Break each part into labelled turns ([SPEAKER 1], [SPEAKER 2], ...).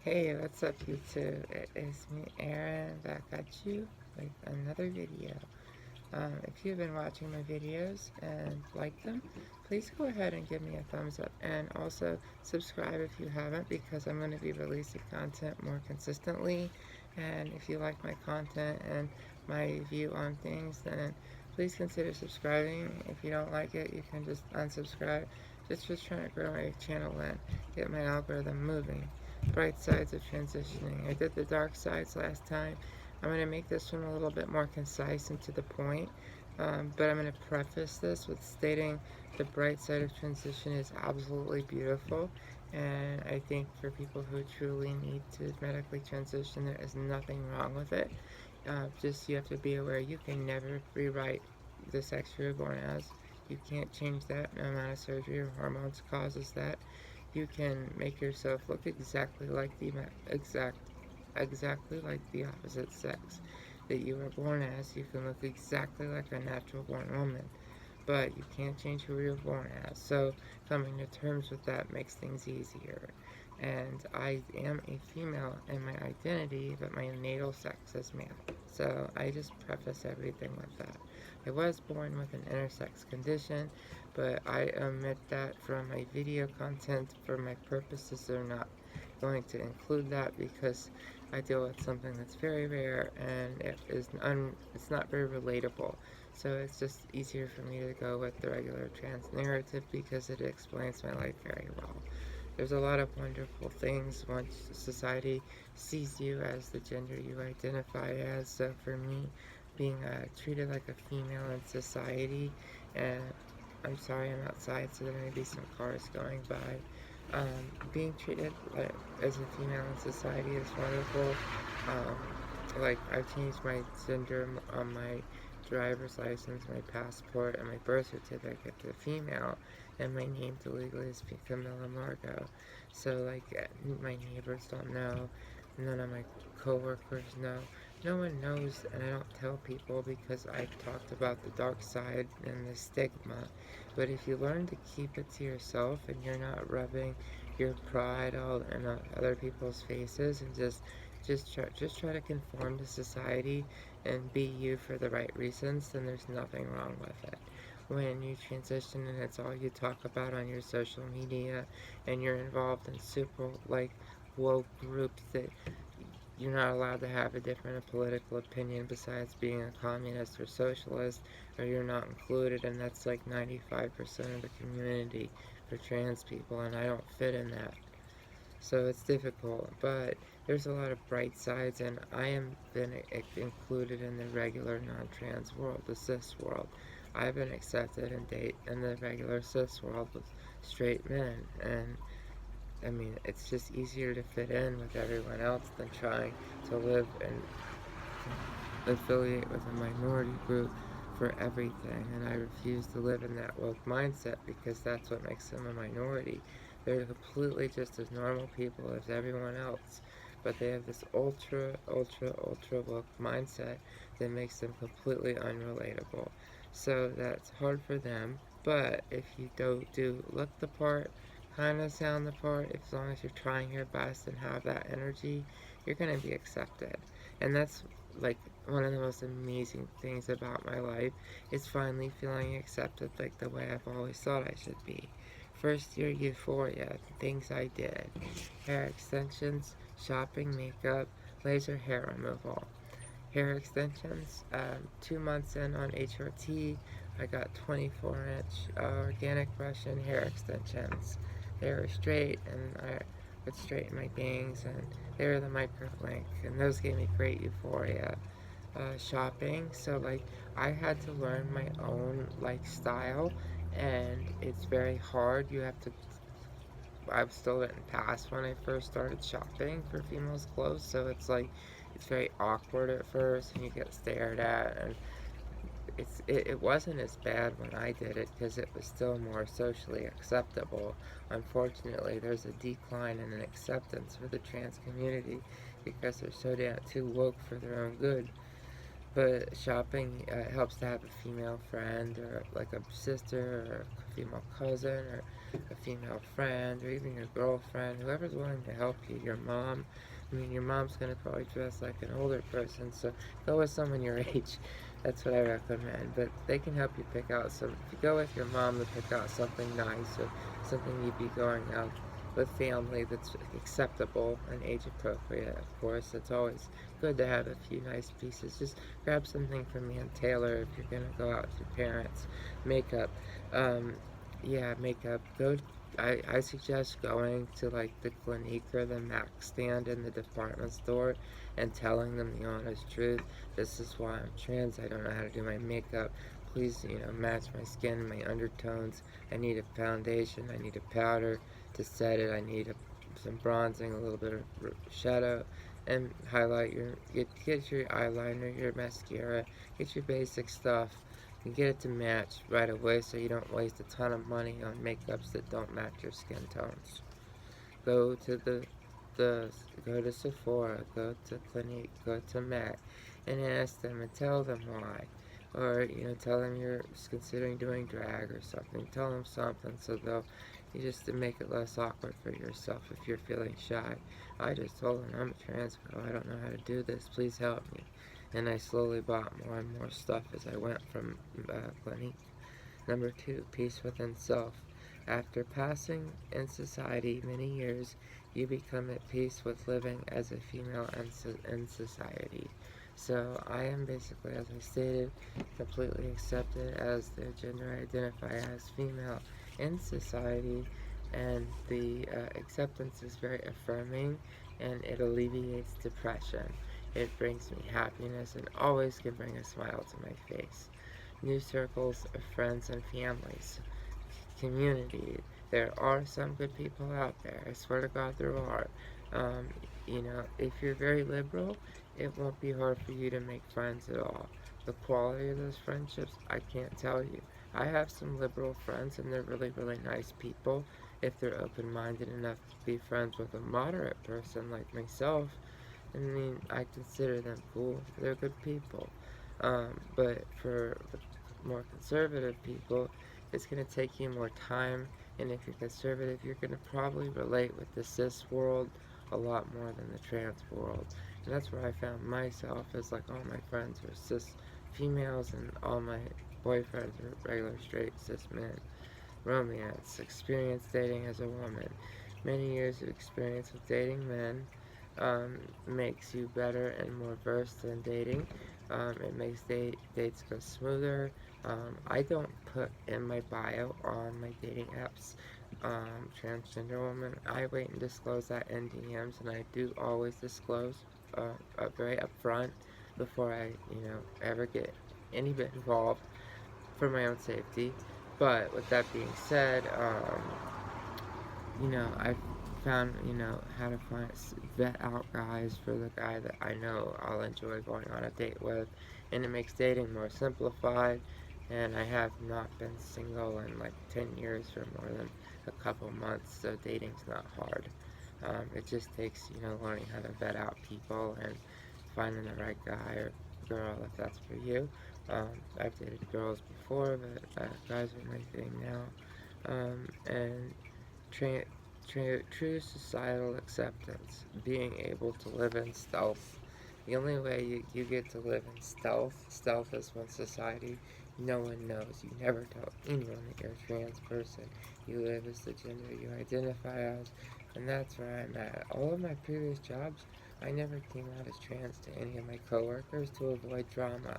[SPEAKER 1] Hey, what's up YouTube? It is me, Aaron, back at you with another video. If you've been watching my videos and like them, please go ahead and give me a thumbs up. And also subscribe if you haven't, because I'm going to be releasing content more consistently. And if you like my content and my view on things, then please consider subscribing. If you don't like it, you can just unsubscribe. Just trying to grow my channel and get my algorithm moving. Bright sides of transitioning. I did the dark sides last time. I'm going to make this one a little bit more concise and to the point, but I'm going to preface this with stating the bright side of transition is absolutely beautiful, and I think for people who truly need to medically transition, there is nothing wrong with it. Just you have to be aware you can never rewrite the sex you were born as. You can't change that. No amount of surgery or hormones causes that. You can make yourself look exactly like the opposite sex that you were born as. You can look exactly like a natural born woman, but you can't change who you're born as. So coming to terms with that makes things easier. And I am a female in my identity, but my natal sex is male. So I just preface everything with that. I was born with an intersex condition, but I omit that from my video content for my purposes. They're not going to include that because I deal with something that's very rare and it's not very relatable. So it's just easier for me to go with the regular trans narrative because it explains my life very well. There's a lot of wonderful things once society sees you as the gender you identify as. So for me, being treated like a female in society, and I'm sorry I'm outside, so there may be some cars going by. Being treated as a female in society is wonderful. Like I've changed my gender on my driver's license, my passport, and my birth certificate to female, and my name to legally is Camilla Margot. So like my neighbors don't know, none of my coworkers know. No one knows, and I don't tell people because I've talked about the dark side and the stigma. But if you learn to keep it to yourself and you're not rubbing your pride all in other people's faces and just try to conform to society and be you for the right reasons, then there's nothing wrong with it. When you transition and it's all you talk about on your social media and you're involved in super like woke groups that you're not allowed to have a different political opinion besides being a communist or socialist, or you're not included, and that's like 95% of the community for trans people, and I don't fit in that. So it's difficult, but there's a lot of bright sides, and I am been included in the regular non-trans world, the cis world. I've been accepted and date in the regular cis world with straight men, and I mean, it's just easier to fit in with everyone else than trying to live and affiliate with a minority group for everything. And I refuse to live in that woke mindset because that's what makes them a minority. They're completely just as normal people as everyone else, but they have this ultra woke mindset that makes them completely unrelatable. So that's hard for them. But if you don't do look the part, kind of sound the part, as long as you're trying your best and have that energy, you're going to be accepted. And that's like one of the most amazing things about my life is finally feeling accepted like the way I've always thought I should be. First year euphoria, things I did. Hair extensions, shopping, makeup, laser hair removal. Hair extensions, 2 months in on HRT, I got 24-inch organic Russian hair extensions. They were straight, and I would straighten my bangs, and they were the micro length, and those gave me great euphoria. Shopping, so like I had to learn my own like style, and it's very hard. I still didn't pass when I first started shopping for females' clothes, so it's like it's very awkward at first, and you get stared at, and it wasn't as bad when I did it because it was still more socially acceptable. Unfortunately, there's a decline in an acceptance for the trans community because they're so damn too woke for their own good. But shopping helps to have a female friend, or like a sister, or a female cousin, or a female friend, or even your girlfriend, whoever's willing to help you. Your mom. I mean, your mom's gonna probably dress like an older person, so go with someone your age. That's what I recommend. But they can help you pick out some. If you go with your mom to pick out something nice, or something you'd be going out with family that's acceptable and age appropriate, of course. It's always good to have a few nice pieces. Just grab something from Ann Taylor if you're gonna go out with your parents. Makeup, um, yeah, makeup. I suggest going to like the Clinique or the Mac stand in the department store and telling them the honest truth. This is why I'm trans. I don't know how to do my makeup. Please, match my skin, my undertones. I need a foundation. I need a powder to set it. I need some bronzing, a little bit of shadow, and highlight get your eyeliner, your mascara, get your basic stuff, and get it to match right away so you don't waste a ton of money on makeups that don't match your skin tones. Go to the go to Sephora, go to Clinique, go to MAC, and ask them and tell them why. Or, tell them you're considering doing drag or something. Tell them something so they'll, you just to make it less awkward for yourself if you're feeling shy. I just told them I'm a trans girl. I don't know how to do this. Please help me. And I slowly bought more and more stuff as I went from Clinique. Number 2, peace within self. After passing in society many years, you become at peace with living as a female in society. So I am basically, as I stated, completely accepted as the gender I identify as female in society, and the acceptance is very affirming, and it alleviates depression. It brings me happiness and always can bring a smile to my face. New circles of friends and families, community. There are some good people out there. I swear to God, there are. Um, if you're very liberal, it won't be hard for you to make friends at all. The quality of those friendships, I can't tell you. I have some liberal friends, and they're really, really nice people. If they're open minded enough to be friends with a moderate person like myself, I mean, I consider them cool. They're good people. But for more conservative people, it's going to take you more time. And if you're conservative, you're going to probably relate with the cis world a lot more than the trans world. And that's where I found myself, is like all my friends are cis females and all my boyfriends are regular straight cis men. Romance, experience dating as a woman. Many years of experience with dating men makes you better and more versed in dating. It makes dates go smoother. I don't put in my bio on my dating apps transgender woman. I wait and disclose that in DMs, and I do always disclose very upfront before I, ever get any bit involved for my own safety. But with that being said, I found, how to vet out guys for the guy that I know I'll enjoy going on a date with, and it makes dating more simplified. And I have not been single in like 10 years for more than a couple months, so dating's not hard. It just takes, learning how to vet out people and finding the right guy or girl if that's for you. I've dated girls before, but guys are my thing now. And tra- true societal acceptance, being able to live in stealth. The only way you get to live in stealth is when society, no one knows. You never tell anyone that you're a trans person. You live as the gender you identify as, and that's where I'm at. All of my previous jobs, I never came out as trans to any of my coworkers to avoid drama.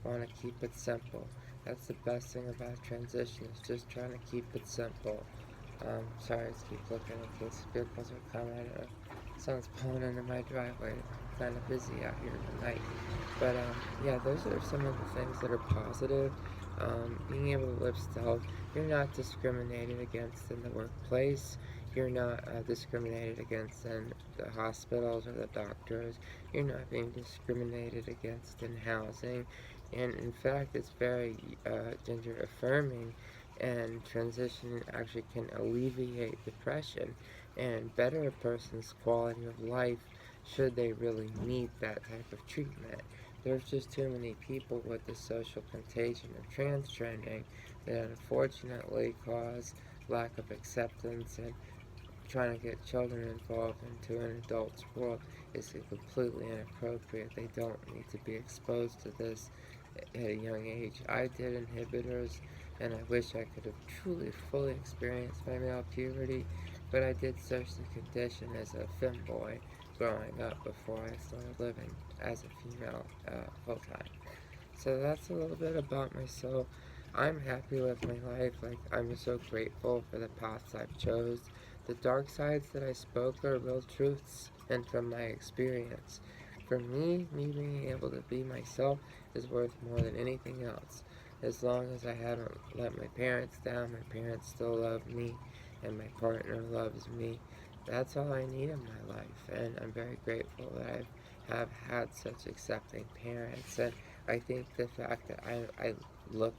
[SPEAKER 1] I want to keep it simple. That's the best thing about transition, is just trying to keep it simple. Sorry, I keep looking in case vehicles are coming or someone's pulling into my driveway. I'm kind of busy out here tonight. But yeah, those are some of the things that are positive. Being able to live stealth, you're not discriminated against in the workplace. You're not discriminated against in the hospitals or the doctors. You're not being discriminated against in housing. And in fact, it's very gender affirming, and transition actually can alleviate depression and better a person's quality of life should they really need that type of treatment. there's just too many people with the social contagion of trans trending that unfortunately cause lack of acceptance, and trying to get children involved into an adult's world is completely inappropriate. They don't need to be exposed to this at a young age. I did inhibitors, and I wish I could have truly, fully experienced my male puberty, but I did socially condition as a femboy growing up before I started living as a female full time. So that's a little bit about myself. I'm happy with my life. Like, I'm so grateful for the paths I've chose. The dark sides that I spoke are real truths and from my experience. For me being able to be myself is worth more than anything else. As long as I haven't let my parents down, my parents still love me, and my partner loves me. That's all I need in my life, and I'm very grateful that I have had such accepting parents. And I think the fact that I look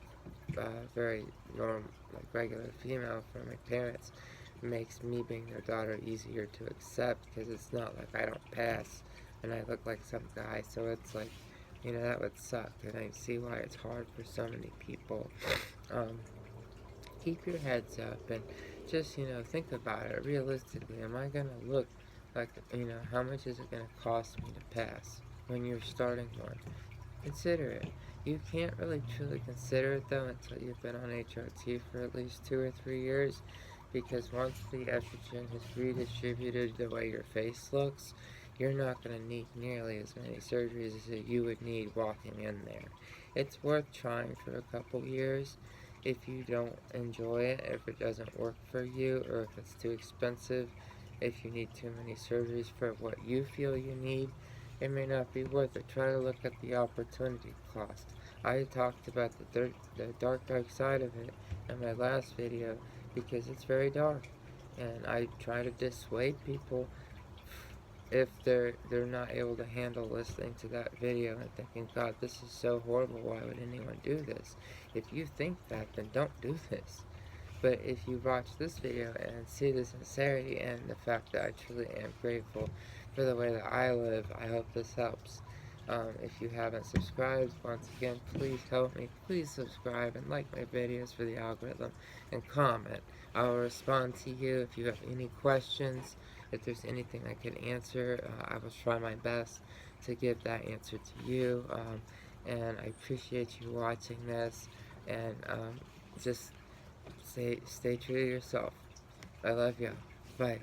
[SPEAKER 1] very normal, like regular female for my parents, makes me being their daughter easier to accept, because it's not like I don't pass and I look like some guy. So it's like, that would suck, and I see why it's hard for so many people. Um, Keep your heads up and just, think about it realistically. Am I going to look like, how much is it going to cost me to pass when you're starting one? Consider it. You can't really truly consider it though until you've been on HRT for at least 2 or 3 years, because once the estrogen has redistributed the way your face looks, you're not going to need nearly as many surgeries as you would need walking in there. It's worth trying for a couple years. If you don't enjoy it, if it doesn't work for you, or if it's too expensive, if you need too many surgeries for what you feel you need, it may not be worth it. Try to look at the opportunity cost. I talked about the dark side of it in my last video, because it's very dark, and I try to dissuade people if they're not able to handle listening to that video and thinking, God, this is so horrible, why would anyone do this? If you think that, then don't do this. But if you watch this video and see the sincerity and the fact that I truly am grateful for the way that I live, I hope this helps. If you haven't subscribed, once again, please help me. Please subscribe and like my videos for the algorithm, and comment. I will respond to you if you have any questions. If there's anything I can answer, I will try my best to give that answer to you. And I appreciate you watching this, and just stay true to yourself. I love you. Bye.